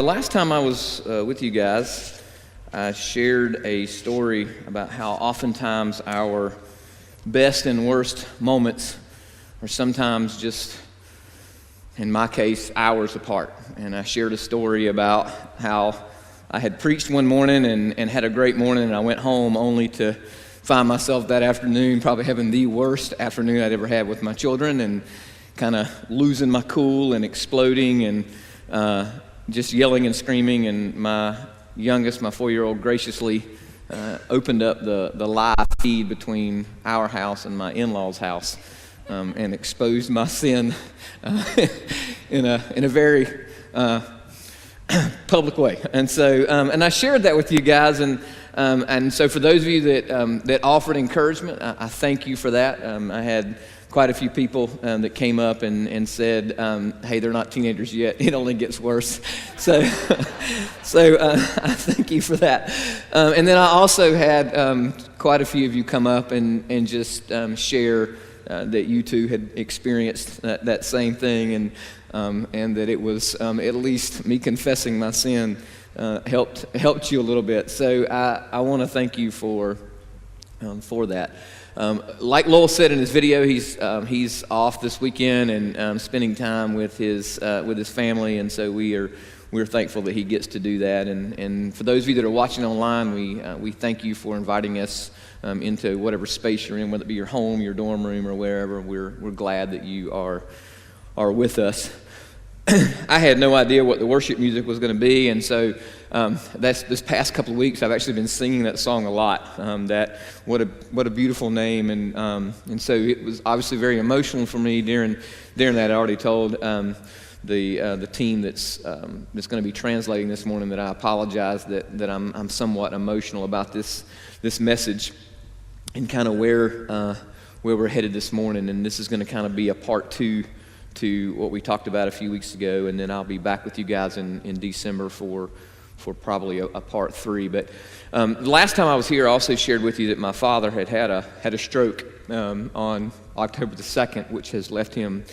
The last time I was with you guys, I shared a story about how oftentimes our best and worst moments are sometimes just, in my case, hours apart. And I shared a story about how I had preached one morning and had a great morning, and I went home only to find myself that afternoon probably having the worst afternoon I'd ever had with my children, and kind of losing my cool and exploding and just yelling and screaming. And my youngest, my 4-year-old, graciously opened up the live feed between our house and my in-laws' house and exposed my sin in a very public way. And so, and I shared that with you guys, and so for those of you that offered encouragement, I thank you for that. I had quite a few people that came up and said, hey, they're not teenagers yet, it only gets worse. So I thank you for that. And then I also had quite a few of you come up and just share that you too had experienced that same thing, and that it was at least me confessing my sin helped you a little bit. So I want to thank you for that. Like Lowell said in his video, he's off this weekend and spending time with his family, and so we're thankful that he gets to do that. And for those of you that are watching online, we thank you for inviting us into whatever space you're in, whether it be your home, your dorm room, or wherever. We're glad that you are with us. I had no idea what the worship music was going to be, and so this past couple of weeks I've actually been singing that song a lot. That what a beautiful name, and so it was obviously very emotional for me during that. I already told the team that's going to be translating this morning that I apologize that I'm somewhat emotional about this message and kind of where we're headed this morning, and this is going to kind of be a part 2 to what we talked about a few weeks ago, and then I'll be back with you guys in December for probably a part 3. But the last time I was here, I also shared with you that my father had a stroke on October the 2nd, which has left him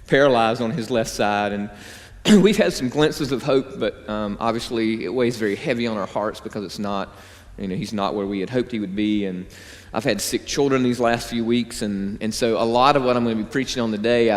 paralyzed on his left side. And we've had some glimpses of hope, but obviously it weighs very heavy on our hearts because it's not, he's not where we had hoped he would be. And I've had sick children these last few weeks, and so a lot of what I'm going to be preaching on today,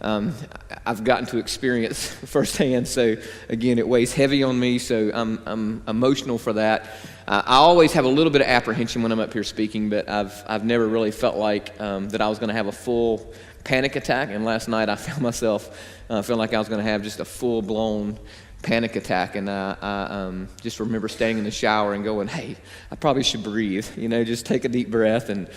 I've gotten to experience firsthand. So again, it weighs heavy on me. So I'm emotional for that. I always have a little bit of apprehension when I'm up here speaking, but I've never really felt like that I was going to have a full panic attack. And last night I found myself feeling like I was going to have just a full-blown panic attack, and I just remember staying in the shower and going, hey, I probably should breathe, just take a deep breath and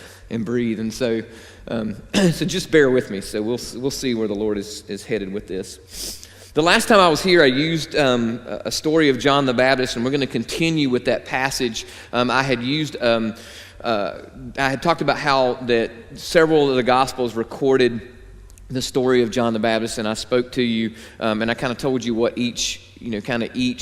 breathe. And so so just bear with me. So we'll see where the Lord is headed with this. The last time I was here, I used a story of John the Baptist, and we're going to continue with that passage. I had talked about how that several of the Gospels recorded the story of John the Baptist, and I spoke to you, and I kind of told you what each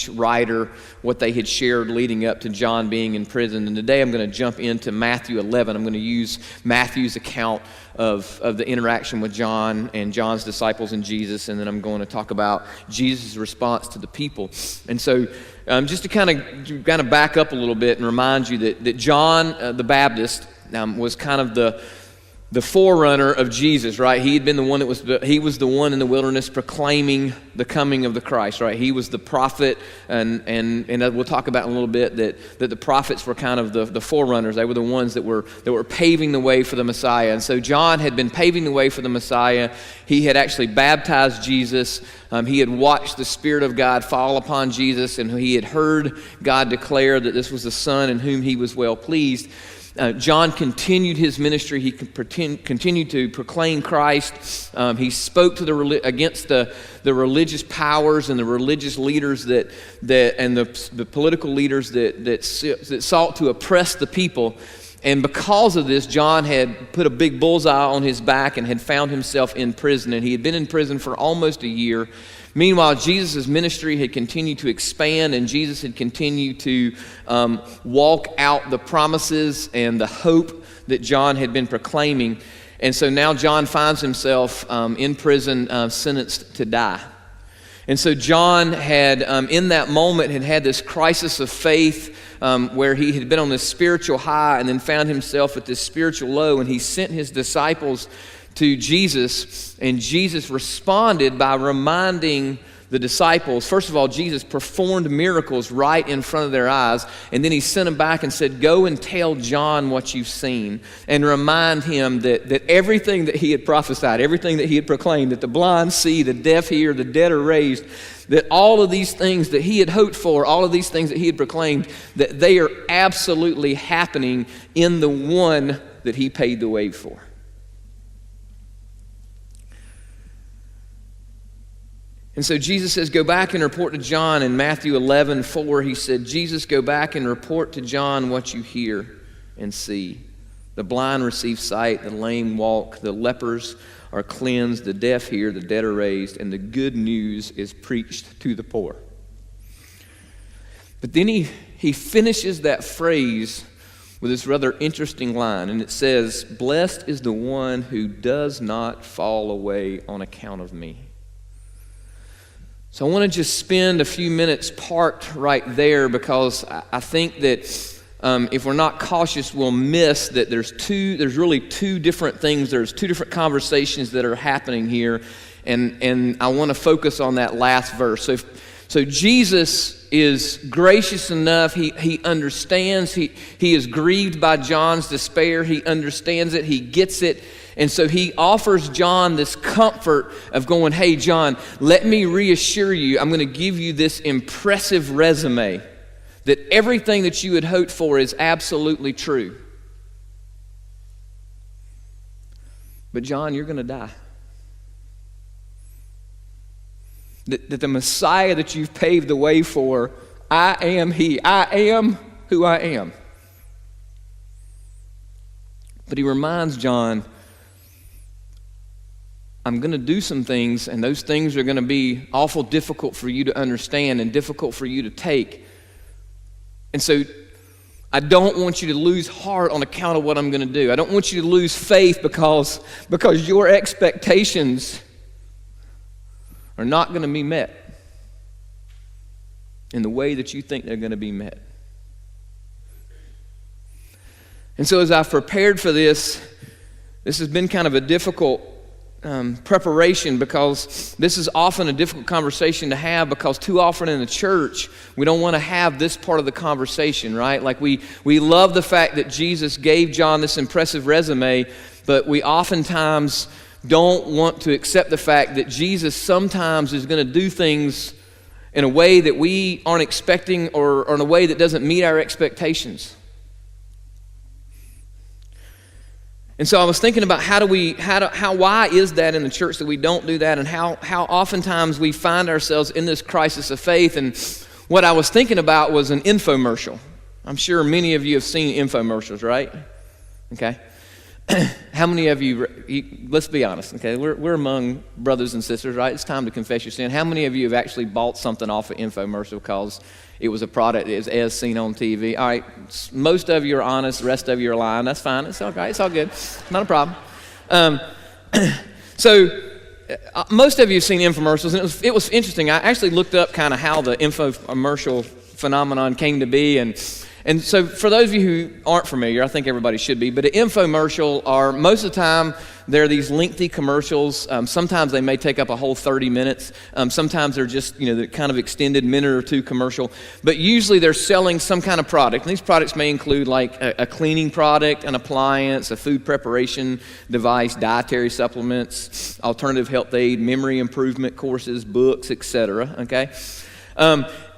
writer, what they had shared leading up to John being in prison. And today I'm going to jump into Matthew 11. I'm going to use Matthew's account of the interaction with John and John's disciples and Jesus, and then I'm going to talk about Jesus' response to the people. And so just to kind of back up a little bit and remind you that John the Baptist was kind of the forerunner of Jesus, right? He had been the one he was the one in the wilderness proclaiming the coming of the Christ, right? He was the prophet, and we'll talk about in a little bit that the prophets were kind of the forerunners. They were the ones that were paving the way for the Messiah. And so John had been paving the way for the Messiah. He had actually baptized Jesus. He had watched the Spirit of God fall upon Jesus, and he had heard God declare that this was the Son in whom he was well pleased. John continued his ministry. He continued to proclaim Christ. He spoke to against the religious powers and the religious leaders and the political leaders that sought to oppress the people. And because of this, John had put a big bullseye on his back and had found himself in prison. And he had been in prison for almost a year. Meanwhile, Jesus' ministry had continued to expand, and Jesus had continued to walk out the promises and the hope that John had been proclaiming. And so now John finds himself in prison, sentenced to die. And so John had, in that moment, had this crisis of faith where he had been on this spiritual high and then found himself at this spiritual low, and he sent his disciples to Jesus, and Jesus responded by reminding the disciples. First of all, Jesus performed miracles right in front of their eyes, and then he sent them back and said, go and tell John what you've seen, and remind him that everything that he had prophesied, everything that he had proclaimed, that the blind see, the deaf hear, the dead are raised, that all of these things that he had hoped for, all of these things that he had proclaimed, that they are absolutely happening in the one that he paid the way for. And so Jesus says, go back and report to John. In Matthew 11:4, he said, Jesus, go back and report to John what you hear and see. The blind receive sight, the lame walk, the lepers are cleansed, the deaf hear, the dead are raised, and the good news is preached to the poor. But then he finishes that phrase with this rather interesting line, and it says, blessed is the one who does not fall away on account of me. So I want to just spend a few minutes parked right there, because I think that if we're not cautious, we'll miss that there's really two different things. There's two different conversations that are happening here, and I want to focus on that last verse. So Jesus is gracious enough. He understands. He is grieved by John's despair. He understands it. He gets it. And so he offers John this comfort of going, hey, John, let me reassure you, I'm going to give you this impressive resume that everything that you had hoped for is absolutely true. But John, you're going to die. That the Messiah that you've paved the way for, I am he. I am who I am. But he reminds John, I'm going to do some things, and those things are going to be awful difficult for you to understand and difficult for you to take. And so I don't want you to lose heart on account of what I'm going to do. I don't want you to lose faith because your expectations are not going to be met in the way that you think they're going to be met. And so as I've prepared for this has been kind of a difficult preparation, because this is often a difficult conversation to have, because too often in the church we don't want to have this part of the conversation, right? Like we love the fact that Jesus gave John this impressive resume, but we oftentimes don't want to accept the fact that Jesus sometimes is going to do things in a way that we aren't expecting, or in a way that doesn't meet our expectations. And so I was thinking about why is that in the church that we don't do that, and how oftentimes we find ourselves in this crisis of faith. And what I was thinking about was an infomercial. I'm sure many of you have seen infomercials, right? Okay. How many of you, let's be honest, okay, we're among brothers and sisters, right? It's time to confess your sin. How many of you have actually bought something off an infomercial because it was a product that is as seen on TV? All right, most of you are honest, the rest of you are lying. That's fine. It's okay. It's all good. Not a problem. Most of you have seen infomercials, and it was interesting. I actually looked up kind of how the infomercial phenomenon came to be, and so for those of you who aren't familiar, I think everybody should be, but an infomercial are, most of the time, they're these lengthy commercials. Sometimes they may take up a whole 30 minutes. Sometimes they're just, the kind of extended minute or two commercial. But usually they're selling some kind of product. And these products may include like a cleaning product, an appliance, a food preparation device, dietary supplements, alternative health aid, memory improvement courses, books, etc. Okay?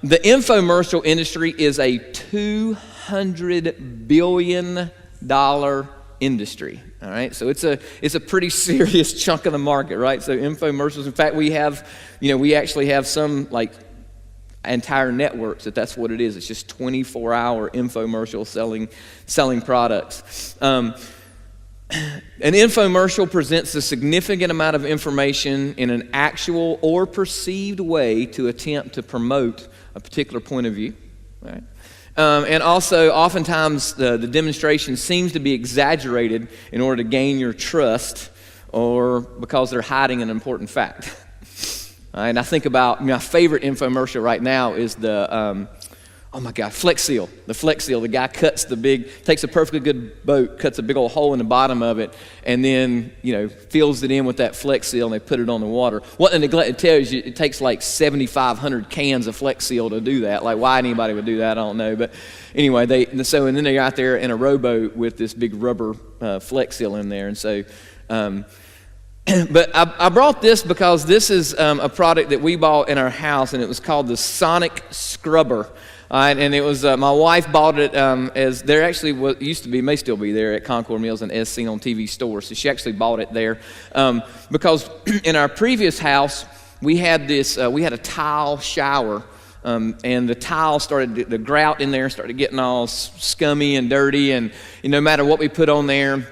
The infomercial industry is a $200 billion industry. All right, so it's a pretty serious chunk of the market, right? So infomercials. In fact, we actually have some like entire networks that's what it is. It's just 24-hour infomercial selling products. An infomercial presents a significant amount of information in an actual or perceived way to attempt to promote a particular point of view, right? And also, oftentimes, the demonstration seems to be exaggerated in order to gain your trust, or because they're hiding an important fact. All right, and I think about my favorite infomercial right now is the, oh my God, Flex Seal. The Flex Seal. The guy takes a perfectly good boat, cuts a big old hole in the bottom of it, and then, fills it in with that Flex Seal, and they put it on the water. What the neglect tells you, it takes like 7,500 cans of Flex Seal to do that. Like, why anybody would do that, I don't know. But anyway, and then they're out there in a rowboat with this big rubber Flex Seal in there. And so, but I brought this because this is a product that we bought in our house, and it was called the Sonic Scrubber. All right, and it was my wife bought it as there actually used to be, may still be there at Concord Mills and As Seen on TV store. So she actually bought it there because in our previous house we had a tile shower, and the tile the grout in there started getting all scummy and dirty, and no matter what we put on there,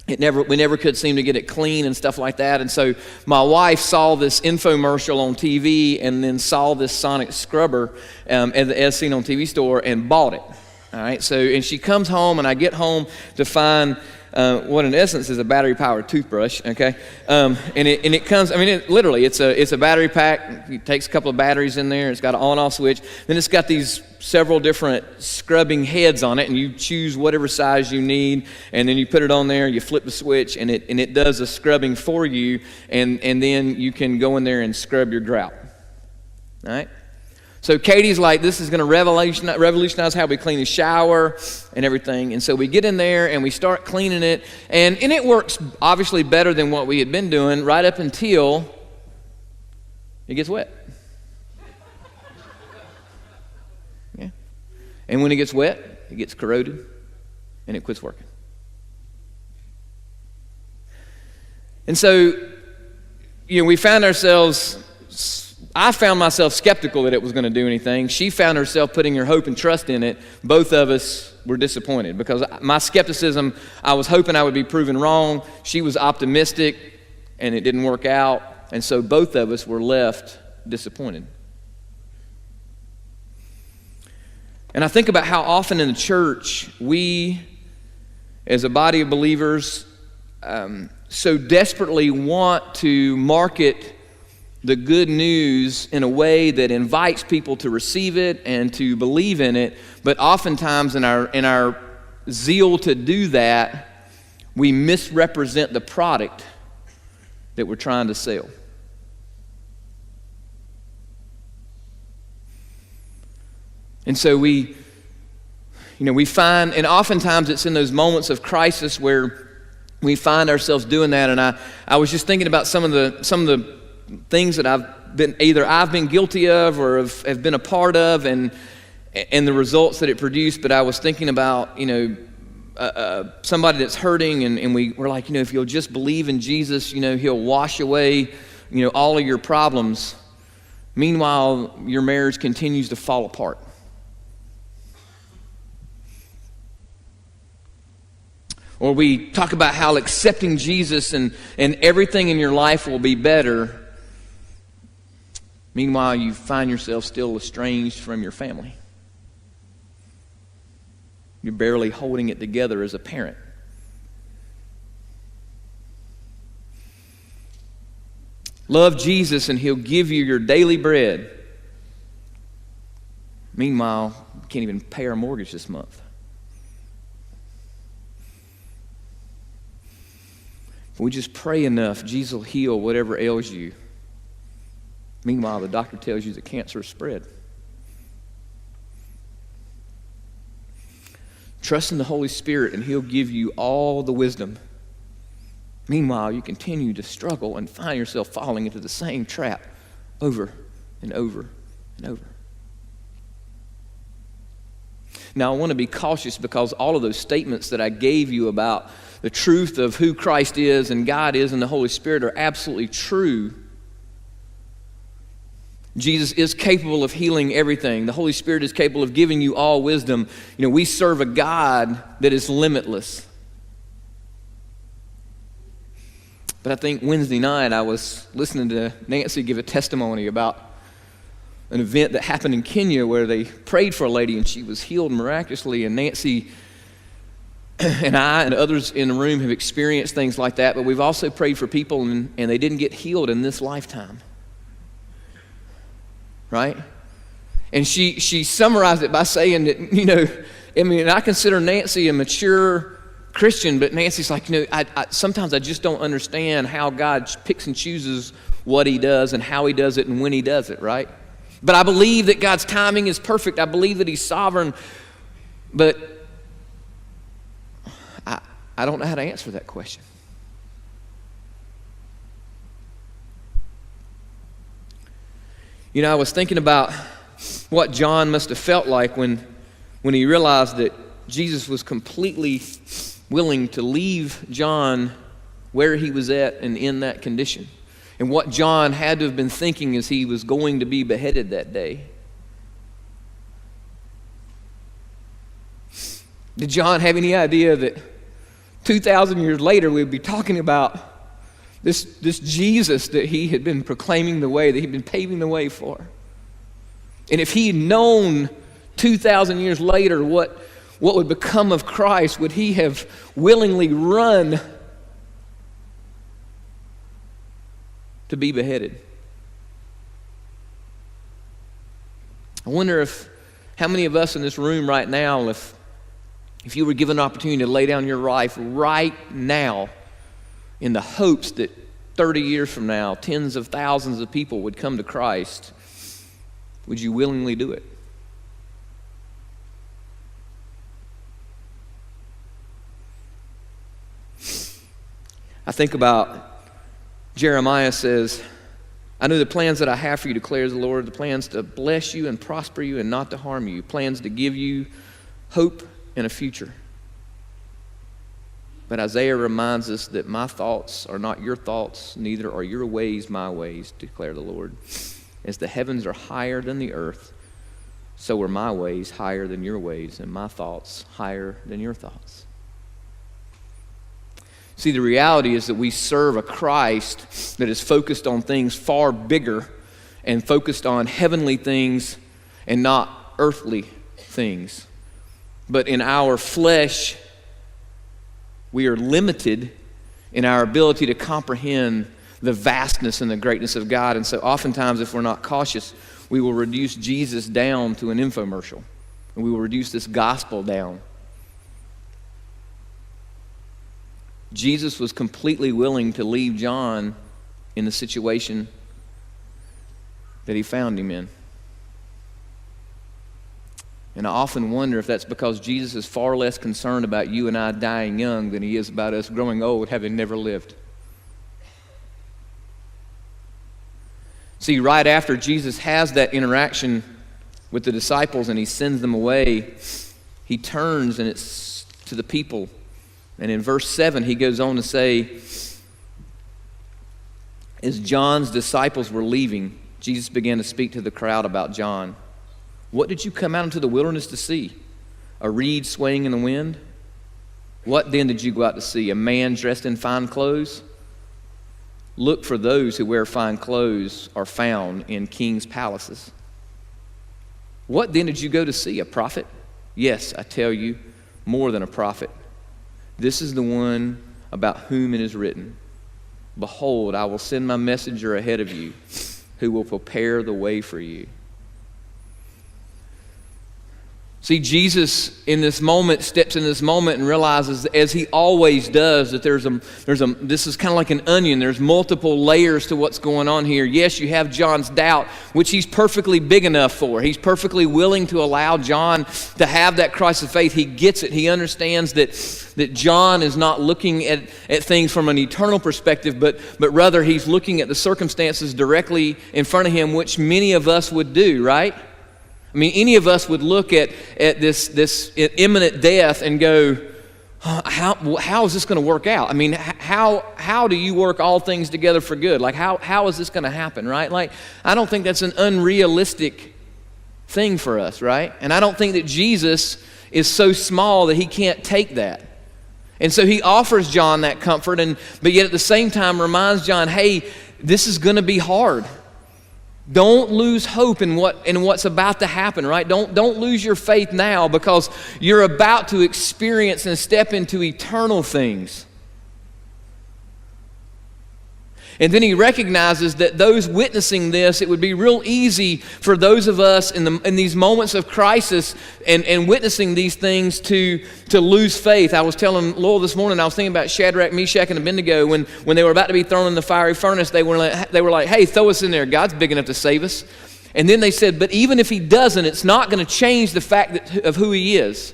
we never could seem to get it clean and stuff like that. And so my wife saw this infomercial on TV and then saw this Sonic Scrubber as seen on TV store and bought it. All right. So, and she comes home, and I get home to find what in essence is a battery-powered toothbrush. Okay. And it comes. I mean, it's a battery pack. It takes a couple of batteries in there. It's got an on-off switch. Then it's got these several different scrubbing heads on it, and you choose whatever size you need, and then you put it on there, you flip the switch, and it does the scrubbing for you, and then you can go in there and scrub your grout. All right? So Katie's like, this is going to revolutionize how we clean the shower and everything. And so we get in there and we start cleaning it, and it works obviously better than what we had been doing right up until it gets wet. And when it gets wet, it gets corroded, and it quits working. And so, we found ourselves, I found myself skeptical that it was going to do anything. She found herself putting her hope and trust in it. Both of us were disappointed because my skepticism, I was hoping I would be proven wrong. She was optimistic, and it didn't work out. And so both of us were left disappointed. And I think about how often in the church we, as a body of believers, so desperately want to market the good news in a way that invites people to receive it and to believe in it, but oftentimes in our zeal to do that, we misrepresent the product that we're trying to sell. And so we find, and oftentimes it's in those moments of crisis where we find ourselves doing that. And I was just thinking about some of the things that I've been guilty of or have been a part of, and the results that it produced. But I was thinking about somebody that's hurting, and we're like, if you'll just believe in Jesus, He'll wash away all of your problems. Meanwhile, your marriage continues to fall apart. Or we talk about how accepting Jesus and everything in your life will be better. Meanwhile, you find yourself still estranged from your family. You're barely holding it together as a parent. Love Jesus and He'll give you your daily bread. Meanwhile, you can't even pay our mortgage this month. If we just pray enough, Jesus will heal whatever ails you. Meanwhile, the doctor tells you the cancer is spread. Trust in the Holy Spirit and He'll give you all the wisdom. Meanwhile, you continue to struggle and find yourself falling into the same trap over and over and over. Now, I want to be cautious because all of those statements that I gave you about the truth of who Christ is and God is and the Holy Spirit are absolutely true. Jesus is capable of healing everything. The Holy Spirit is capable of giving you all wisdom. We serve a God that is limitless. But I think Wednesday night I was listening to Nancy give a testimony about an event that happened in Kenya where they prayed for a lady and she was healed miraculously. And Nancy and I and others in the room have experienced things like that, but we've also prayed for people and they didn't get healed in this lifetime. right? And she summarized it by saying that, I consider Nancy a mature Christian, but Nancy's like, sometimes I just don't understand how God picks and chooses what he does and how he does it and when he does it, right? But I believe that God's timing is perfect. I believe that he's sovereign, but I don't know how to answer that question. I was thinking about what John must have felt like when he realized that Jesus was completely willing to leave John where he was at and in that condition. And what John had to have been thinking as he was going to be beheaded that day. Did John have any idea that 2,000 years later we'd be talking about this Jesus that he had been proclaiming the way, that he'd been paving the way for? And if he had known 2,000 years later what would become of Christ, would he have willingly run to be beheaded? I wonder how many of us in this room right now, if you were given an opportunity to lay down your life right now in the hopes that 30 years from now, tens of thousands of people would come to Christ, would you willingly do it? I think about Jeremiah says, I know the plans that I have for you, declares the Lord, the plans to bless you and prosper you and not to harm you, plans to give you hope and a future. But Isaiah reminds us that my thoughts are not your thoughts, neither are your ways my ways, declare the Lord. As the heavens are higher than the earth, so are my ways higher than your ways, and my thoughts higher than your thoughts. See, the reality is that we serve a Christ that is focused on things far bigger and focused on heavenly things and not earthly things. But in our flesh, we are limited in our ability to comprehend the vastness and the greatness of God. And so oftentimes, if we're not cautious, we will reduce Jesus down to an infomercial. And we will reduce this gospel down. Jesus was completely willing to leave John in the situation that he found him in. And I often wonder if that's because Jesus is far less concerned about you and I dying young than he is about us growing old, having never lived. See, right after Jesus has that interaction with the disciples and he sends them away, he turns and it's to the people. And in verse 7, he goes on to say, as John's disciples were leaving, Jesus began to speak to the crowd about John. What did you come out into the wilderness to see? A reed swaying in the wind? What then did you go out to see? A man dressed in fine clothes? Look, for those who wear fine clothes are found in kings' palaces. What then did you go to see? A prophet? Yes, I tell you, more than a prophet. This is the one about whom it is written, behold, I will send my messenger ahead of you, who will prepare the way for you. See, Jesus in this moment steps in this moment and realizes, as he always does, that this is kind of like an onion. There's multiple layers to what's going on here. Yes, you have John's doubt, which he's perfectly big enough for. He's perfectly willing to allow John to have that crisis of faith. He gets it. He understands that John is not looking at things from an eternal perspective, but rather he's looking at the circumstances directly in front of him, which many of us would do, right? I mean, any of us would look at this imminent death and go, how is this going to work out? I mean, how do you work all things together for good? Like, how is this going to happen, right? Like, I don't think that's an unrealistic thing for us, right? And I don't think that Jesus is so small that he can't take that. And so he offers John that comfort, but yet at the same time reminds John, hey, this is going to be hard. Don't lose hope in what's about to happen, right? Don't lose your faith now, because you're about to experience and step into eternal things. And then he recognizes that those witnessing this, it would be real easy for those of us in these moments of crisis and witnessing these things to lose faith. I was telling Lowell this morning, I was thinking about Shadrach, Meshach, and Abednego when they were about to be thrown in the fiery furnace. They were like, hey, throw us in there. God's big enough to save us. And then they said, but even if he doesn't, it's not going to change the fact of who he is.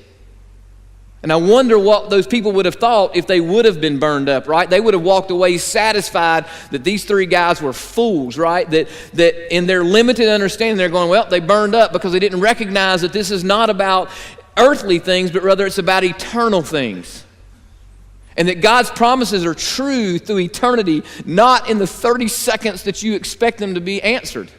And I wonder what those people would have thought if they would have been burned up, right? They would have walked away satisfied that these three guys were fools, right? That in their limited understanding, they're going, well, they burned up because they didn't recognize that this is not about earthly things, but rather it's about eternal things. And that God's promises are true through eternity, not in the 30 seconds that you expect them to be answered.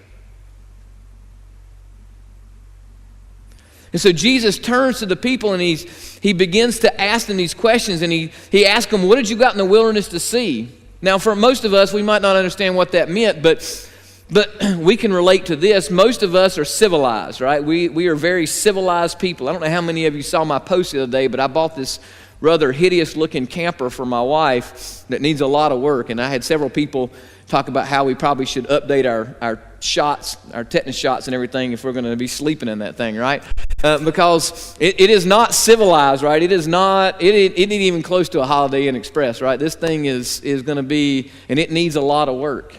And so Jesus turns to the people and he begins to ask them these questions, and he asks them, what did you got in the wilderness to see? Now, for most of us, we might not understand what that meant, but we can relate to this. Most of us are civilized, right? We are very civilized people. I don't know how many of you saw my post the other day, but I bought this rather hideous-looking camper for my wife that needs a lot of work, and I had several people talk about how we probably should update our shots, our tetanus shots and everything if we're going to be sleeping in that thing, right? Because it is not civilized, right? It ain't even close to a Holiday Inn Express, right? This thing is going to be, and it needs a lot of work.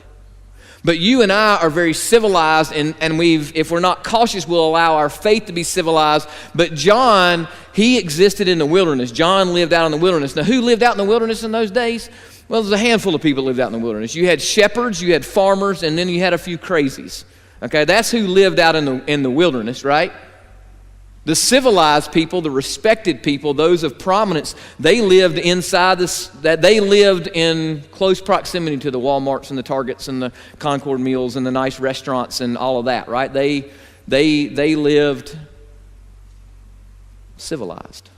But you and I are very civilized, and if we're not cautious, we'll allow our faith to be civilized. But John, he existed in the wilderness. John lived out in the wilderness. Now, who lived out in the wilderness in those days? Well, there's a handful of people that lived out in the wilderness. You had shepherds, you had farmers, and then you had a few crazies. Okay, that's who lived out in the wilderness, right? The civilized people, the respected people, those of prominence, they lived they lived in close proximity to the Walmarts and the Targets and the Concord meals and the nice restaurants and all of that, right? They lived civilized.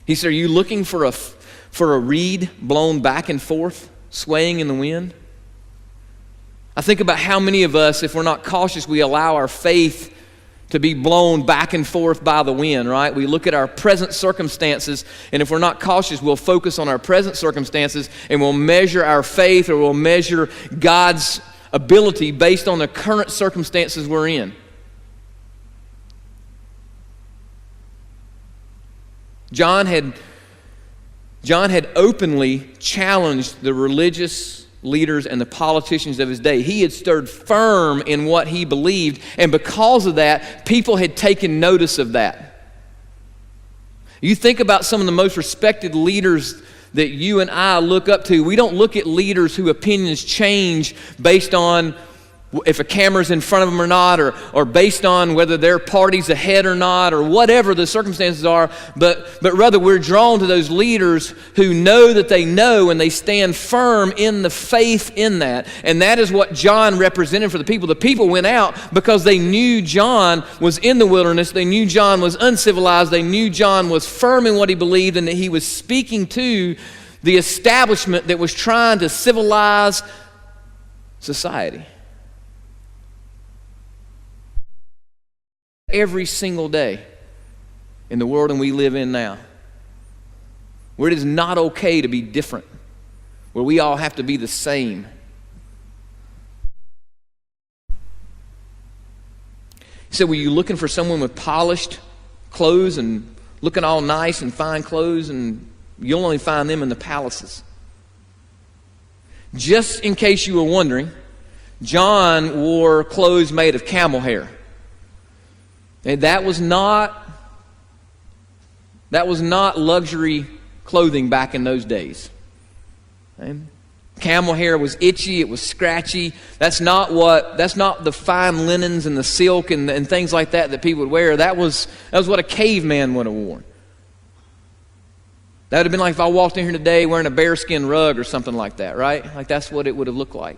He said, are you looking for a reed blown back and forth, swaying in the wind? I think about how many of us, if we're not cautious, we allow our faith to be blown back and forth by the wind, right? We look at our present circumstances, and if we're not cautious, we'll focus on our present circumstances, and we'll measure our faith or we'll measure God's ability based on the current circumstances we're in. John had openly challenged the religious leaders and the politicians of his day. He had stood firm in what he believed, and because of that, people had taken notice of that. You think about some of the most respected leaders that you and I look up to. We don't look at leaders whose opinions change based on if a camera's in front of them or not, or based on whether their party's ahead or not, or whatever the circumstances are, but rather we're drawn to those leaders who know that they know, and they stand firm in the faith in that. And that is what John represented for the people. The people went out because they knew John was in the wilderness, they knew John was uncivilized, they knew John was firm in what he believed, and that he was speaking to the establishment that was trying to civilize society. Every single day in the world we live in now, where it is not okay to be different, where we all have to be the same. He said, were you looking for someone with polished clothes and looking all nice and fine clothes, and you'll only find them in the palaces? Just in case you were wondering, John wore clothes made of camel hair. And that was not luxury clothing back in those days. Okay? Camel hair was itchy, it was scratchy. That's not the fine linens and the silk and things like that people would wear. That was what a caveman would have worn. That would have been like if I walked in here today wearing a bearskin rug or something like that, right? Like that's what it would have looked like.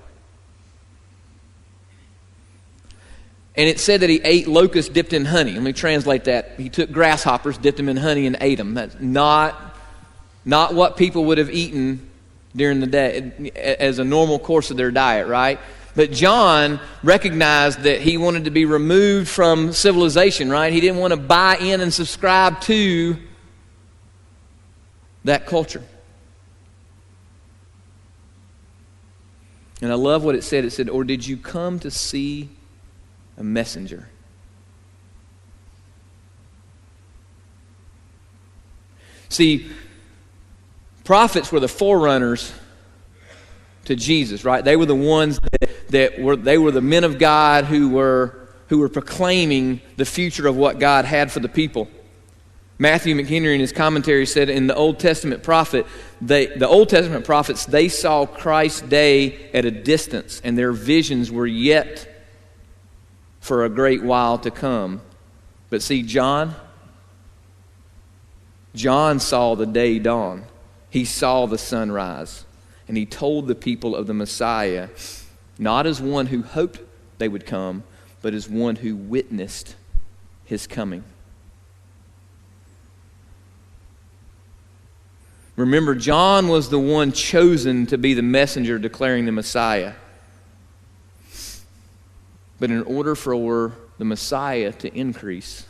And it said that he ate locusts dipped in honey. Let me translate that. He took grasshoppers, dipped them in honey, and ate them. That's not what people would have eaten during the day as a normal course of their diet, right? But John recognized that he wanted to be removed from civilization, right? He didn't want to buy in and subscribe to that culture. And I love what it said. It said, or did you come to see a messenger? See, prophets were the forerunners to Jesus, right? They were the ones that were the men of God who were proclaiming the future of what God had for the people. Matthew McHenry in his commentary said in the Old Testament prophets, they saw Christ's day at a distance, and their visions were yet for a great while to come. But see, John saw the day dawn. He saw the sunrise, and he told the people of the Messiah, not as one who hoped they would come, but as one who witnessed his coming. Remember, John was the one chosen to be the messenger declaring the Messiah. But in order for the Messiah to increase,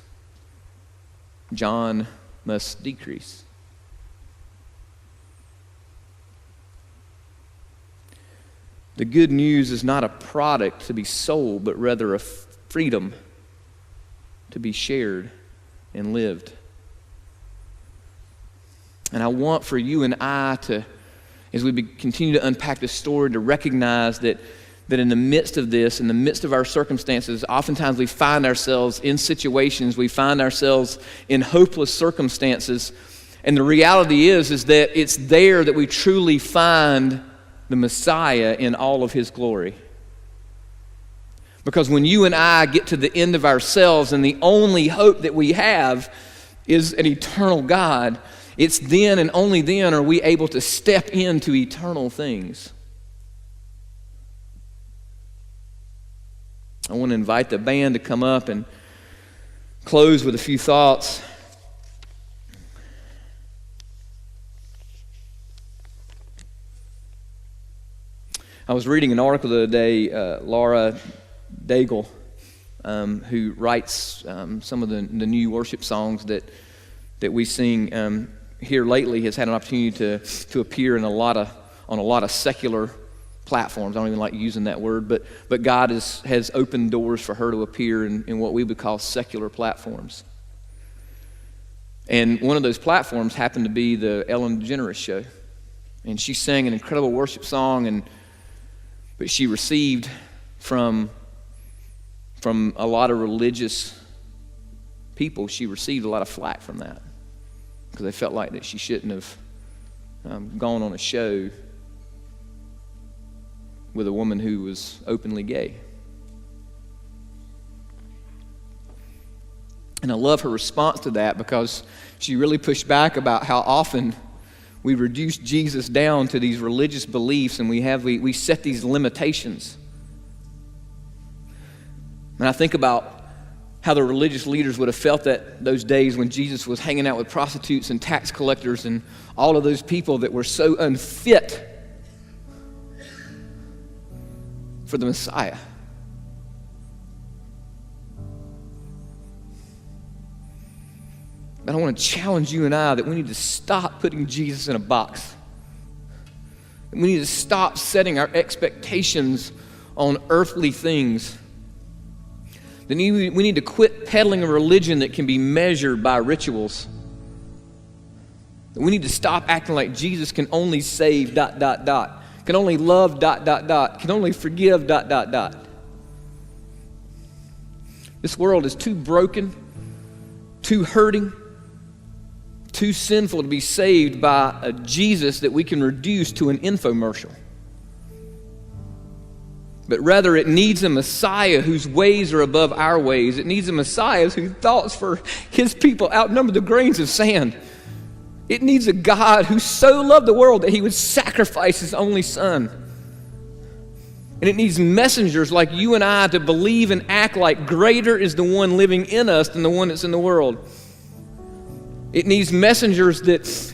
John must decrease. The good news is not a product to be sold, but rather a freedom to be shared and lived. And I want for you and I to, as we continue to unpack this story, to recognize that in the midst of this, in the midst of our circumstances, oftentimes we find ourselves in situations, we find ourselves in hopeless circumstances. And the reality is that it's there that we truly find the Messiah in all of his glory. Because when you and I get to the end of ourselves and the only hope that we have is an eternal God, it's then and only then are we able to step into eternal things. I want to invite the band to come up and close with a few thoughts. I was reading an article the other day, Laura Daigle, who writes some of the new worship songs that we sing here lately, has had an opportunity to appear on a lot of secular platforms. I don't even like using that word, but God has opened doors for her to appear in what we would call secular platforms. And one of those platforms happened to be the Ellen DeGeneres show. And she sang an incredible worship song, but she received from a lot of religious people, she received a lot of flack from that, because they felt like that she shouldn't have gone on a show with a woman who was openly gay. And I love her response to that, because she really pushed back about how often we reduce Jesus down to these religious beliefs, and we set these limitations. And I think about how the religious leaders would have felt that those days when Jesus was hanging out with prostitutes and tax collectors and all of those people that were so unfit for the Messiah. But I want to challenge you and I that we need to stop putting Jesus in a box. We need to stop setting our expectations on earthly things. We need to quit peddling a religion that can be measured by rituals. We need to stop acting like Jesus can only save ... can only love ... can only forgive ... This world is too broken, too hurting, too sinful to be saved by a Jesus that we can reduce to an infomercial. But rather, it needs a Messiah whose ways are above our ways. It needs a Messiah whose thoughts for his people outnumber the grains of sand. It needs a God who so loved the world that he would sacrifice his only son. And it needs messengers like you and I to believe and act like greater is the one living in us than the one that's in the world. It needs messengers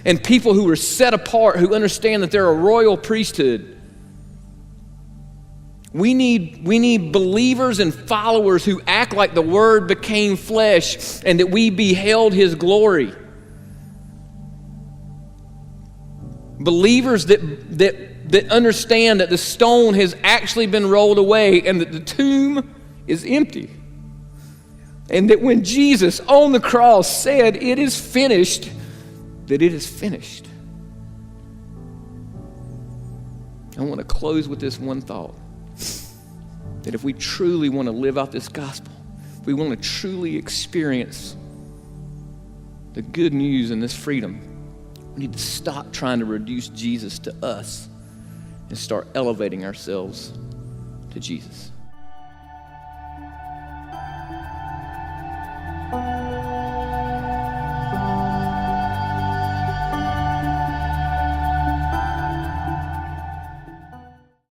and people who are set apart, who understand that they're a royal priesthood. We need believers and followers who act like the Word became flesh and that we beheld his glory. Believers that that understand that the stone has actually been rolled away and that the tomb is empty. And that when Jesus on the cross said, "It is finished," that it is finished. I want to close with this one thought. That if we truly want to live out this gospel, if we want to truly experience the good news and this freedom, we need to stop trying to reduce Jesus to us and start elevating ourselves to Jesus.